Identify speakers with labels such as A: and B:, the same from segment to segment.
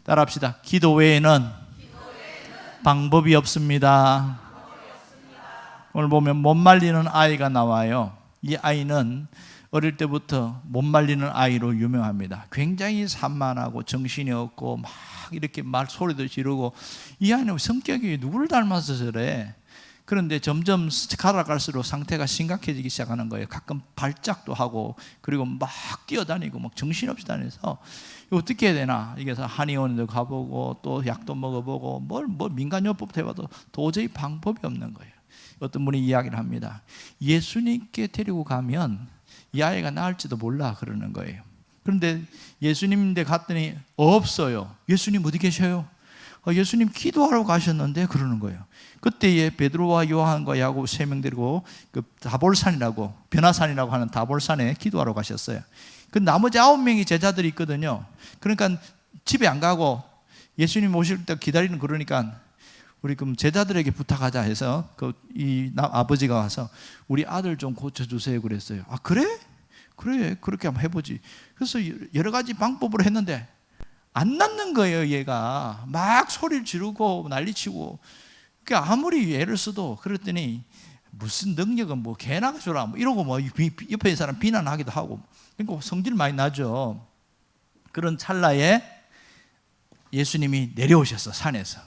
A: 따라합시다. 기도 외에는 방법이 없습니다. 오늘 보면 못 말리는 아이가 나와요. 이 아이는 어릴 때부터 못 말리는 아이로 유명합니다. 굉장히 산만하고 정신이 없고 막 이렇게 말 소리도 지르고, 이 아이는 성격이 누구를 닮아서 저래? 그런데 점점 가라갈수록 상태가 심각해지기 시작하는 거예요. 가끔 발작도 하고, 그리고 막 뛰어다니고 막 정신없이 다녀서 어떻게 해야 되나, 이게 한의원에도 가보고 또 약도 먹어보고 뭘 민간요법 해봐도 도저히 방법이 없는 거예요. 어떤 분이 이야기를 합니다. 예수님께 데리고 가면 이 아이가 나을지도 몰라 그러는 거예요. 그런데 예수님인데 갔더니 없어요. 예수님 어디 계셔요? 예수님 기도하러 가셨는데 그러는 거예요. 그때에 베드로와 요한과 야고보 3명 데리고 그 다볼산이라고, 변화산이라고 하는 다볼산에 기도하러 가셨어요. 그 나머지 9명이 제자들이 있거든요. 그러니까 집에 안 가고 예수님 오실 때 기다리는, 그러니까 우리 그럼 제자들에게 부탁하자 해서 이 아버지가 와서 우리 아들 좀 고쳐주세요 그랬어요. 아 그래? 그래, 그렇게 한번 해보지. 그래서 여러 가지 방법으로 했는데 안 낫는 거예요. 얘가 막 소리를 지르고 난리치고, 그러니까 아무리 애를 써도. 그랬더니 무슨 능력은 뭐 개나 주라 뭐 이러고 뭐 옆에 있는 사람 비난하기도 하고, 그러니까 성질 많이 나죠. 그런 찰나에 예수님이 내려오셨어, 산에서.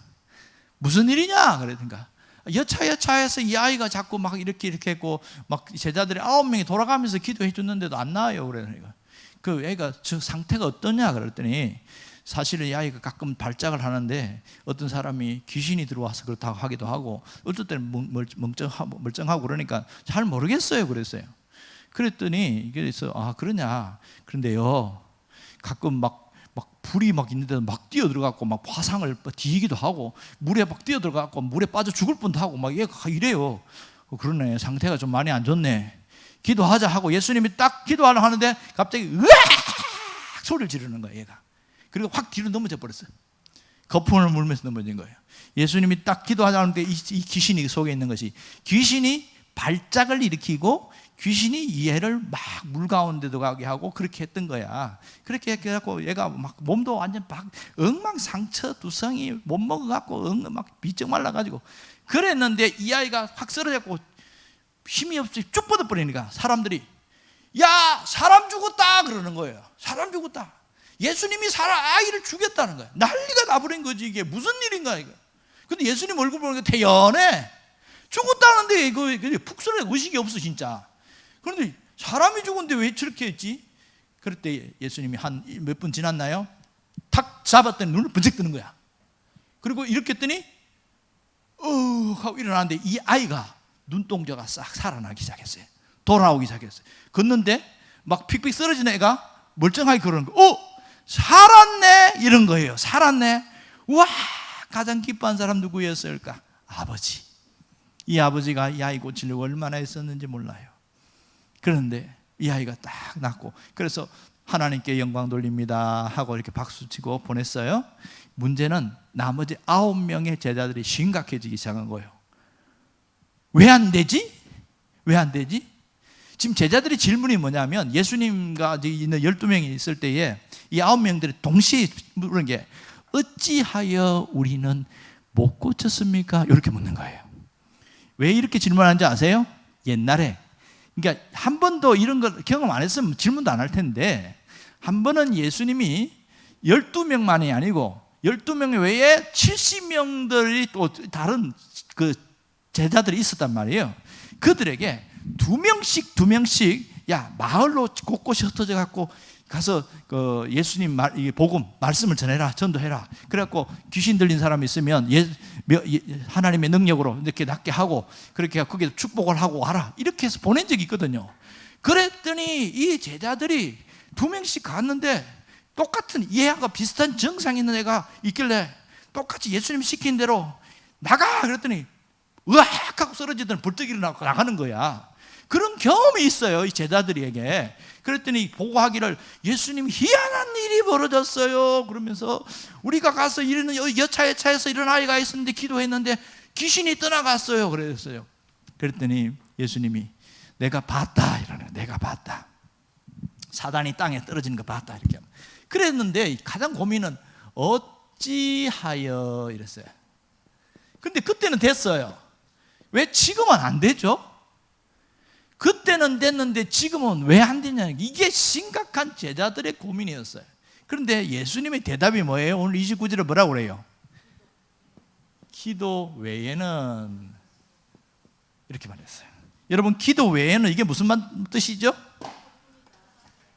A: 무슨 일이냐 그러니까 여차여차해서 이 아이가 자꾸 막 이렇게 했고, 막 제자들이 9명이 돌아가면서 기도해 줬는데도 안 나아요. 그러니까 그 애가 저 상태가 어떠냐 그랬더니, 사실은 이 아이가 가끔 발작을 하는데 어떤 사람이 귀신이 들어와서 그렇다고 하기도 하고, 어떨 때는 멀쩡하고 그러니까 잘 모르겠어요 그랬어요. 그랬더니 그래서 아 그러냐, 그런데요 가끔 막 불이 막 있는데 막 뛰어들어가고 막 화상을 뒤기도 하고, 물에 막 뛰어들어가고 물에 빠져 죽을 뻔도 하고 막 얘가 이래요. 그러네, 상태가 좀 많이 안 좋네, 기도하자 하고 예수님이 딱 기도하려 하는데 갑자기 으악 소리를 지르는 거예요 얘가. 그리고 확 뒤로 넘어져 버렸어요. 거품을 물면서 넘어진 거예요. 예수님이 딱 기도하자 하는데 이 귀신이 속에 있는 것이, 귀신이 발작을 일으키고 귀신이 이 애를 막 물 가운데도 가게 하고 그렇게 했던 거야. 그렇게 해갖고 얘가 막 몸도 완전 막 엉망상처, 두성이 못 먹어갖고 막 비쩍 말라가지고 그랬는데, 이 아이가 확 쓰러졌고 힘이 없이 쭉 뻗어버리니까 사람들이 야 사람 죽었다 그러는 거예요. 사람 죽었다. 예수님이 아이를 죽였다는 거야. 난리가 나버린 거지. 이게 무슨 일인가 이거. 근데 예수님 얼굴 보니까 태연해. 죽었다는데 이거 푹 쓰러져, 의식이 없어 진짜. 그런데 사람이 죽었는데 왜 저렇게 했지? 그럴 때 예수님이 한 몇 분 지났나요? 탁 잡았더니 눈을 번쩍 뜨는 거야. 그리고 이렇게 했더니 하고 일어나는데 이 아이가 눈동자가 싹 살아나기 시작했어요. 돌아오기 시작했어요. 걷는데 막 픽픽 쓰러진 애가 멀쩡하게 그러는 거. 살았네 이런 거예요. 살았네. 와, 가장 기뻐한 사람 누구였을까? 아버지. 이 아버지가 이 아이 고치려고 얼마나 했었는지 몰라요. 그런데 이 아이가 딱 낫고, 그래서 하나님께 영광 돌립니다 하고 이렇게 박수치고 보냈어요. 문제는 나머지 9명의 제자들이 심각해지기 시작한 거예요. 왜 안 되지? 왜 안 되지? 지금 제자들의 질문이 뭐냐면, 예수님과 있는 12명이 있을 때에 이 9명들이 동시에 물은 게 어찌하여 우리는 못 고쳤습니까? 이렇게 묻는 거예요. 왜 이렇게 질문하는지 아세요? 옛날에, 그러니까 한 번도 이런 걸 경험 안 했으면 질문도 안 할 텐데, 한 번은 예수님이 12명만이 아니고 12명 외에 70명들이 또 다른 그 제자들이 있었단 말이에요. 그들에게 두 명씩 야 마을로 곳곳이 흩어져 갖고 가서 그 예수님 복음 말씀을 전해라, 전도해라. 그래갖고 귀신 들린 사람이 있으면 하나님의 능력으로 이렇게 낫게 하고, 그렇게 거기에 축복을 하고 와라, 이렇게 해서 보낸 적이 있거든요. 그랬더니 이 제자들이 2명씩 갔는데 똑같은 얘하고 비슷한 증상 있는 애가 있길래 똑같이 예수님 시킨 대로 나가 그랬더니 으악 하고 쓰러지더니 벌떡 일어나고 나가는 거야. 그런 경험이 있어요, 이 제자들에게. 그랬더니 보고하기를 예수님 희한한 일이 벌어졌어요 그러면서, 우리가 가서 이런 여차여차해서 이런 아이가 있었는데 기도했는데 귀신이 떠나갔어요 그랬어요. 그랬더니 예수님이 내가 봤다 이러는, 내가 봤다. 사단이 땅에 떨어지는 거 봤다 이렇게. 그랬는데 가장 고민은 어찌하여 이랬어요. 근데 그때는 됐어요. 왜 지금은 안 되죠? 그때는 됐는데 지금은 왜 안 되냐는 이게 심각한 제자들의 고민이었어요. 그런데 예수님의 대답이 뭐예요? 오늘 29절에 뭐라고 그래요? 기도 외에는 이렇게 말했어요. 여러분, 기도 외에는 이게 무슨 뜻이죠?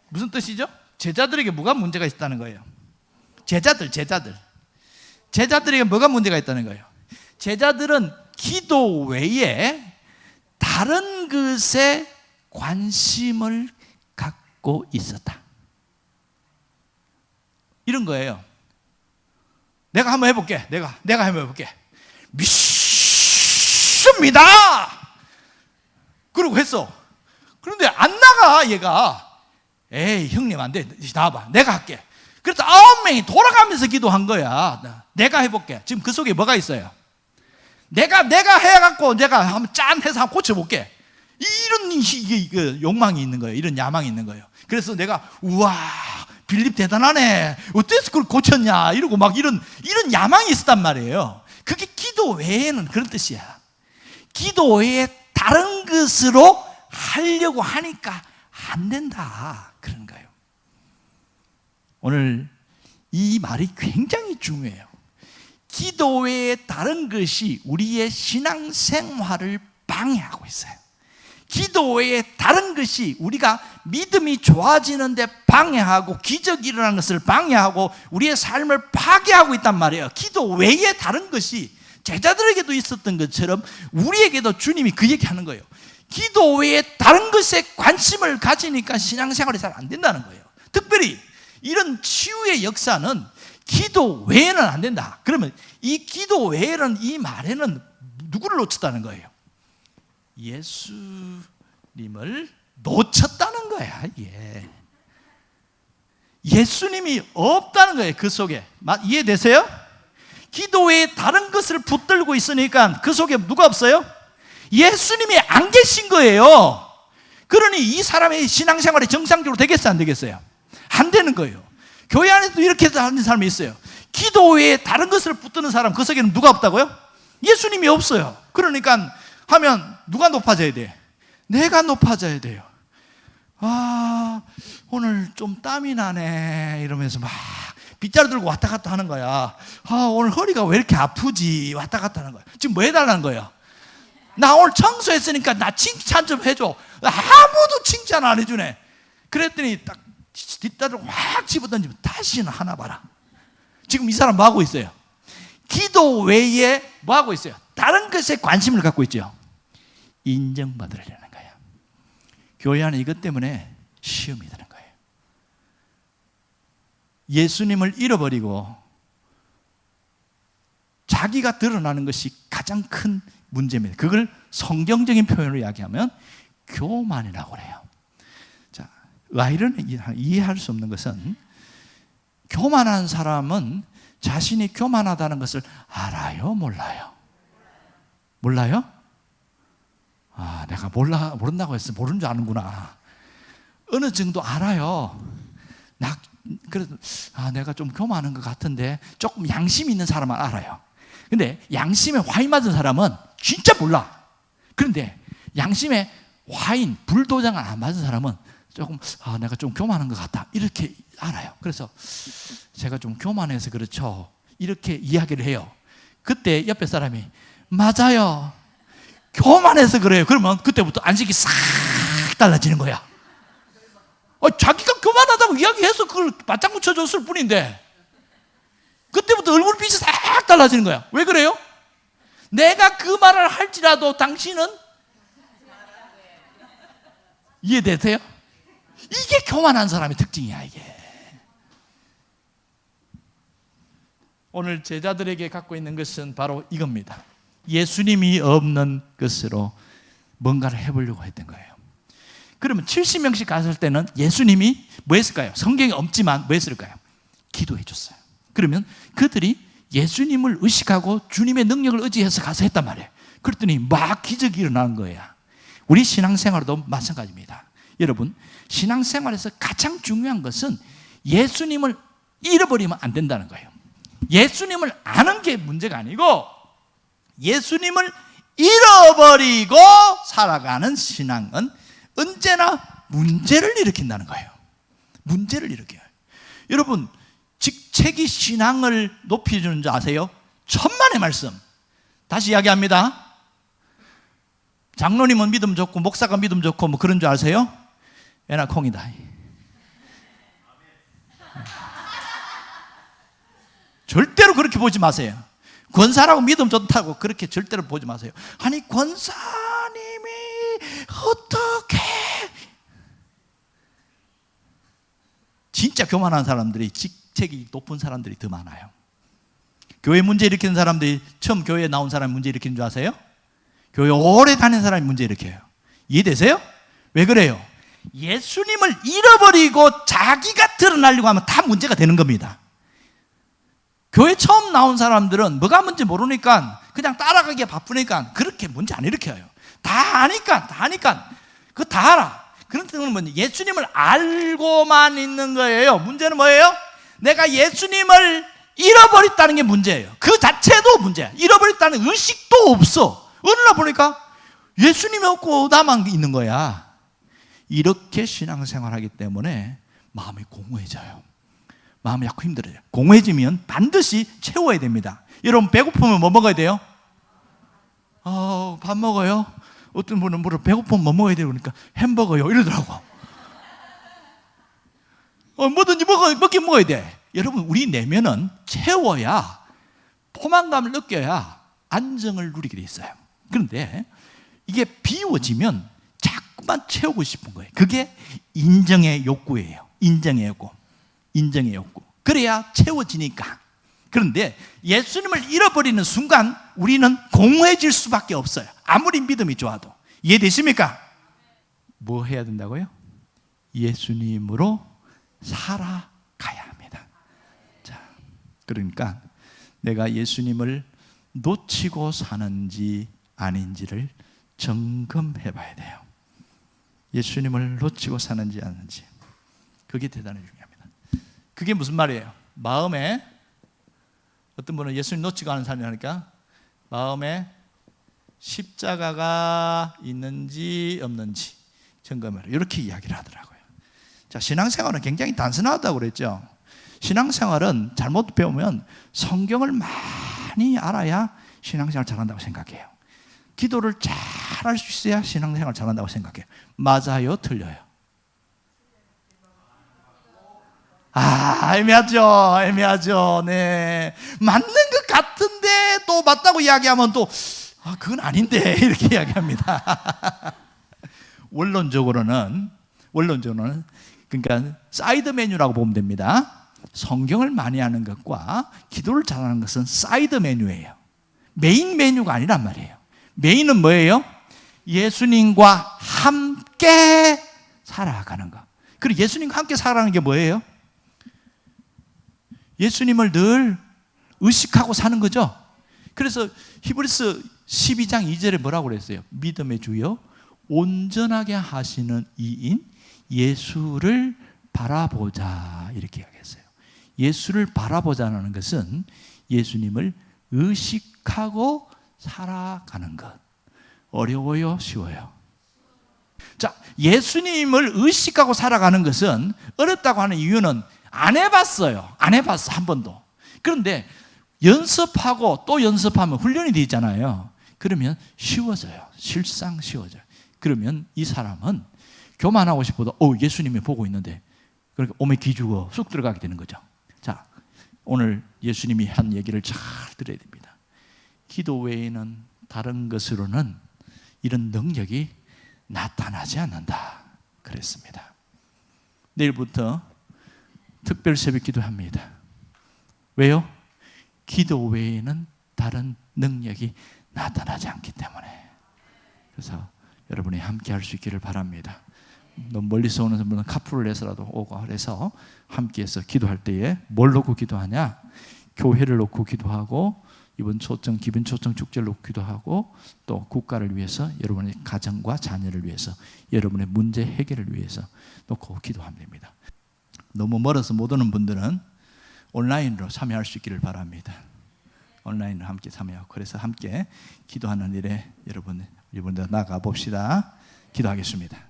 A: 무슨 뜻이죠? 제자들에게 뭐가 문제가 있다는 거예요? 제자들에게 뭐가 문제가 있다는 거예요? 제자들은 기도 외에 다른 것에 관심을 갖고 있었다. 이런 거예요. 내가 한번 해볼게. 내가 한번 해볼게. 믿습니다. 그러고 했어. 그런데 안 나가 얘가. 에이 형님 안 돼. 나와봐. 내가 할게. 그래서 9명이 돌아가면서 기도한 거야. 내가 해볼게. 지금 그 속에 뭐가 있어요? 내가 해갖고 내가 한번 짠 해서 한번 고쳐볼게. 이런 이게 욕망이 있는 거예요. 이런 야망이 있는 거예요. 그래서 내가 우와 빌립 대단하네. 어때서 그걸 고쳤냐 이러고 막 이런 야망이 있었단 말이에요. 그게 기도 외에는 그런 뜻이야. 기도 외에 다른 것으로 하려고 하니까 안 된다 그런 거예요. 오늘 이 말이 굉장히 중요해요. 기도 외에 다른 것이 우리의 신앙생활을 방해하고 있어요. 기도 외에 다른 것이 우리가 믿음이 좋아지는데 방해하고 기적이 일어나는 것을 방해하고 우리의 삶을 파괴하고 있단 말이에요. 기도 외에 다른 것이 제자들에게도 있었던 것처럼 우리에게도 주님이 그 얘기하는 거예요. 기도 외에 다른 것에 관심을 가지니까 신앙생활이 잘 안 된다는 거예요. 특별히 이런 치유의 역사는 기도 외에는 안 된다. 그러면 이 기도 외에는 이 말에는 누구를 놓쳤다는 거예요? 예수님을 놓쳤다는 거야. 예. 예수님이 없다는 거예요. 그 속에. 이해되세요? 기도 외에 다른 것을 붙들고 있으니까 그 속에 누가 없어요? 예수님이 안 계신 거예요. 그러니 이 사람의 신앙생활이 정상적으로 되겠어요? 안 되겠어요? 안 되는 거예요. 교회 안에도 이렇게 하는 사람이 있어요. 기도 외에 다른 것을 붙드는 사람, 그 속에는 누가 없다고요? 예수님이 없어요. 그러니까 하면 누가 높아져야 돼? 내가 높아져야 돼요. 아, 오늘 좀 땀이 나네 이러면서 막 빗자루 들고 왔다 갔다 하는 거야. 아, 오늘 허리가 왜 이렇게 아프지? 왔다 갔다 하는 거야. 지금 뭐 해달라는 거예요? 나 오늘 청소했으니까 나 칭찬 좀 해줘. 아무도 칭찬 안 해주네. 그랬더니 딱 뒷다리를 확 집어던지면 다시는 하나 봐라. 지금 이 사람 뭐 하고 있어요? 기도 외에 뭐 하고 있어요? 다른 것에 관심을 갖고 있죠. 인정받으려는 거예요. 교회 안에 이것 때문에 시험이 드는 거예요. 예수님을 잃어버리고 자기가 드러나는 것이 가장 큰 문제입니다. 그걸 성경적인 표현으로 이야기하면 교만이라고 그래요. 자, 아이러니 이해할 수 없는 것은 교만한 사람은 자신이 교만하다는 것을 알아요, 몰라요? 몰라요? 아, 내가 모른다고 했어. 모르는 줄 아는구나. 어느 정도 알아요. 그래도 내가 좀 교만한 것 같은데 조금 양심 있는 사람은 알아요. 근데 양심에 화인 맞은 사람은 진짜 몰라. 그런데 양심에 화인, 불도장 안 맞은 사람은 조금 내가 좀 교만한 것 같다 이렇게 알아요. 그래서 제가 좀 교만해서 그렇죠 이렇게 이야기를 해요. 그때 옆에 사람이 맞아요, 교만해서 그래요. 그러면 그때부터 안식이 싹 달라지는 거야. 자기가 교만하다고 이야기해서 그걸 맞장구 쳐줬을 뿐인데 그때부터 얼굴빛이 싹 달라지는 거야. 왜 그래요? 내가 그 말을 할지라도 당신은 이해되세요? 이게 교만한 사람의 특징이야. 이게 오늘 제자들에게 갖고 있는 것은 바로 이겁니다. 예수님이 없는 것으로 뭔가를 해보려고 했던 거예요. 그러면 70명씩 갔을 때는 예수님이 뭐 했을까요? 성경에 없지만 뭐 했을까요? 기도해 줬어요. 그러면 그들이 예수님을 의식하고 주님의 능력을 의지해서 가서 했단 말이에요. 그랬더니 막 기적이 일어나는 거야. 우리 신앙생활도 마찬가지입니다. 여러분, 신앙생활에서 가장 중요한 것은 예수님을 잃어버리면 안 된다는 거예요. 예수님을 아는 게 문제가 아니고 예수님을 잃어버리고 살아가는 신앙은 언제나 문제를 일으킨다는 거예요. 문제를 일으켜요. 여러분, 직책이 신앙을 높여주는 줄 아세요? 천만의 말씀. 다시 이야기합니다. 장로님은 믿음 좋고 목사가 믿음 좋고 뭐 그런 줄 아세요? 애나 콩이다. 절대로 그렇게 보지 마세요. 권사라고 믿음 좋다고 그렇게 절대로 보지 마세요. 아니, 권사님이 어떻게, 진짜 교만한 사람들이, 직책이 높은 사람들이 더 많아요. 교회 문제 일으키는 사람들이 처음 교회에 나온 사람이 문제 일으키는 줄 아세요? 교회 오래 다닌 사람이 문제 일으켜요. 이해되세요? 왜 그래요? 예수님을 잃어버리고 자기가 드러나려고 하면 다 문제가 되는 겁니다. 교회 처음 나온 사람들은 뭐가 뭔지 모르니까 그냥 따라가기에 바쁘니까 그렇게 문제 안 일으켜요. 다 아니까 그거 다 알아. 그런 뜻은 뭐냐? 예수님을 알고만 있는 거예요. 문제는 뭐예요? 내가 예수님을 잃어버렸다는 게 문제예요. 그 자체도 문제야. 잃어버렸다는 의식도 없어. 어느 날 보니까 예수님이 없고 나만 있는 거야. 이렇게 신앙생활하기 때문에 마음이 공허해져요. 마음이 자꾸 힘들어요. 공허해지면 반드시 채워야 됩니다. 여러분, 배고프면 뭐 먹어야 돼요? 밥 먹어요? 어떤 분은 배고프면 뭐 먹어야 돼요? 그러니까 햄버거요 이러더라고. 뭐든지 먹긴 먹어야 돼. 여러분, 우리 내면은 채워야, 포만감을 느껴야 안정을 누리게 돼 있어요. 그런데 이게 비워지면 자꾸만 채우고 싶은 거예요. 그게 인정의 욕구예요. 인정의 욕구. 그래야 채워지니까. 그런데 예수님을 잃어버리는 순간 우리는 공허해질 수밖에 없어요. 아무리 믿음이 좋아도. 이해되십니까? 뭐 해야 된다고요? 예수님으로 살아가야 합니다. 자, 그러니까 내가 예수님을 놓치고 사는지 아닌지를 점검해 봐야 돼요. 예수님을 놓치고 사는지 아닌지. 그게 대단히 중요합니다. 그게 무슨 말이에요? 마음에, 어떤 분은 예수님 놓치고 하는 삶이 하니까 마음에 십자가가 있는지 없는지 점검해라, 이렇게 이야기를 하더라고요. 자, 신앙생활은 굉장히 단순하다고 그랬죠. 신앙생활은 잘못 배우면 성경을 많이 알아야 신앙생활 잘한다고 생각해요. 기도를 잘 할 수 있어야 신앙생활 잘한다고 생각해요. 맞아요? 틀려요? 애매하죠. 네. 맞는 것 같은데 또 맞다고 이야기하면 또, 그건 아닌데, 이렇게 이야기합니다. 원론적으로는, 그러니까, 사이드 메뉴라고 보면 됩니다. 성경을 많이 하는 것과 기도를 잘하는 것은 사이드 메뉴예요. 메인 메뉴가 아니란 말이에요. 메인은 뭐예요? 예수님과 함께 살아가는 것. 그리고 예수님과 함께 살아가는 게 뭐예요? 예수님을 늘 의식하고 사는 거죠. 그래서 히브리서 12장 2절에 뭐라고 그랬어요? 믿음의 주요 온전하게 하시는 이인 예수를 바라보자, 이렇게 이야기했어요. 예수를 바라보자는 것은 예수님을 의식하고 살아가는 것. 어려워요? 쉬워요? 자, 예수님을 의식하고 살아가는 것은 어렵다고 하는 이유는 안 해봤어요. 한 번도. 그런데 연습하고 또 연습하면 훈련이 되어 있잖아요. 그러면 쉬워져요. 실상 쉬워져요. 그러면 이 사람은 교만하고 싶어도 예수님이 보고 있는데, 그러니까 오매 기죽어 쑥 들어가게 되는 거죠. 자, 오늘 예수님이 한 얘기를 잘 들어야 됩니다. 기도 외에는 다른 것으로는 이런 능력이 나타나지 않는다 그랬습니다. 내일부터 특별 새벽 기도합니다. 왜요? 기도 외에는 다른 능력이 나타나지 않기 때문에. 그래서 여러분이 함께 할 수 있기를 바랍니다. 너무 멀리서 오는 분은 카풀을 해서라도 오고 해서 함께해서 기도할 때에 뭘 놓고 기도하냐? 교회를 놓고 기도하고, 이번 초청, 기분 초청 축제를 놓고 기도하고, 또 국가를 위해서, 여러분의 가정과 자녀를 위해서, 여러분의 문제 해결을 위해서 놓고 기도하면 됩니다. 너무 멀어서 못 오는 분들은 온라인으로 참여할 수 있기를 바랍니다. 온라인으로 함께 참여하고, 그래서 함께 기도하는 일에 여러분들 나가 봅시다. 기도하겠습니다.